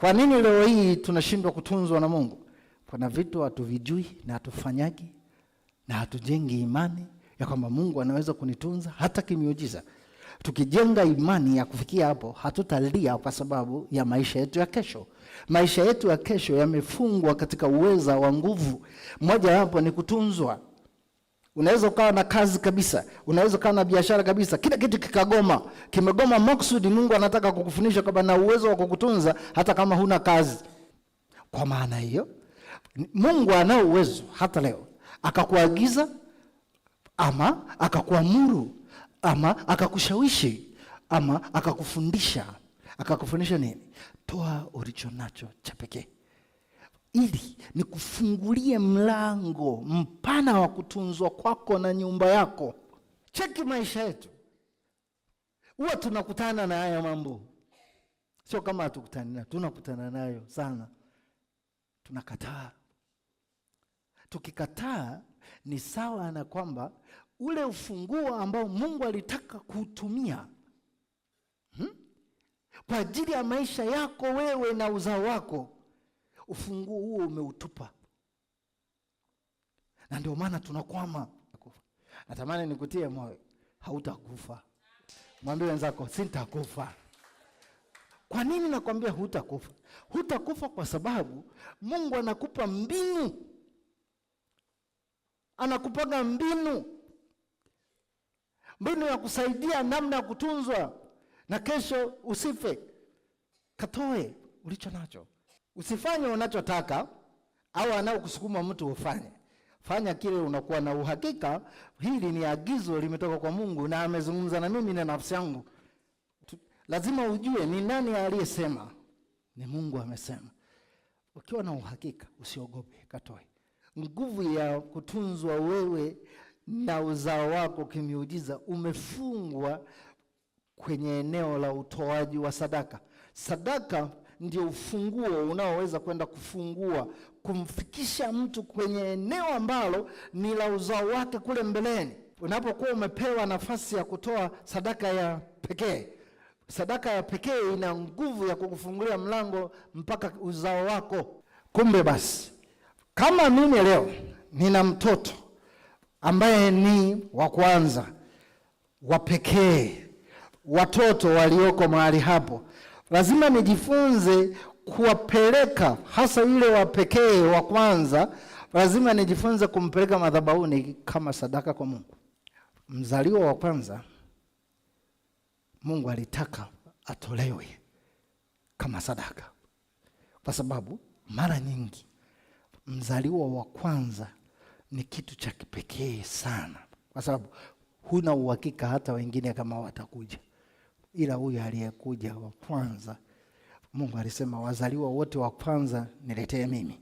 Kwa nini leo hii tunashindwa kutunzwa na Mungu? Kuna vitu hatuvijui na hatufanyagi na hatujengi imani ya kwamba Mungu anaweza kunitunza hata kimiujiza. Tukijenga imani ya kufikia hapo, hatutalia kwa sababu ya maisha yetu ya kesho. Maisha yetu ya kesho yamefungwa katika uweza wa nguvu. Moja hapo ni kutunzwa. Unaweza ukawa na kazi kabisa, unaweza ukawa na biashara kabisa, kila kitu kimegoma maksudi. Mungu anataka kukufundisha kwamba na uwezo wa kukutunza hata kama huna kazi. Kwa maana hiyo, Mungu ana uwezo hata leo akakuagiza ama akakuamuru ama akakushawishi ama akakufundisha. Akakufundisha nini? Toa ulicho nacho cha pekee, ili nikufungulie mlango mpana wa kutunzwa kwako na nyumba yako. Cheki maisha yetu. Huwa tunakutana na haya mambo. Sio kama hatukutani nayo, tunakutana nayo sana. Tunakataa. Tukikataa ni sawa na kwamba ule ufunguo ambao Mungu alitaka kuutumia kwa ajili ya maisha yako wewe na uzao wako, ufunguo huo umeutupa. Na ndio maana tunakwama. Natamani nikutie moyo, hautakufa. Mwambie wenzako, sitakufa. Kwa nini nakwambia hutakufa? Hutakufa kwa sababu Mungu anakupa mbinu. Anakupaga mbinu ya kusaidia namna ya kutunzwa na kesho usife. Katoe ulicho nacho. Usifanye unachotaka au anaokusukuma mtu ufanye. Fanya kile unakuwa na uhakika hili ni agizo limetoka kwa Mungu na amezungumza na mimi na nafsi yangu. Lazima ujue ni nani aliyesema. Ni Mungu amesema. Ukiwa na uhakika usiogope, katoe. Nguvu ya kutunzwa wewe na uzao wako kimiujiza umefungwa kwenye eneo la utoaji wa sadaka. Sadaka ndio ufunguo unaoweza kwenda kufungua, kumfikisha mtu kwenye eneo ambalo ni la uzao wake kule mbeleni. Unapokuwa umepewa nafasi ya kutoa sadaka ya pekee, sadaka ya pekee ina nguvu ya kukufungulia mlango mpaka uzao wako. Kumbe basi, kama mimi leo nina mtoto ambaye ni wa kwanza, wa pekee, watoto walioko mahali hapo, lazima nijifunze kuwapeleka, hasa yule wa pekee wa kwanza, lazima nijifunze kumpeleka madhabahuni kama sadaka kwa Mungu. Mzaliwa wa kwanza Mungu alitaka atolewe kama sadaka, kwa sababu mara nyingi mzaliwa wa kwanza ni kitu cha kipekee sana, kwa sababu huna uhakika hata wengine kama watakuja, ila huyu aliyekuja wa kwanza, Mungu alisema wazaliwa wote wa kwanza niletee mimi.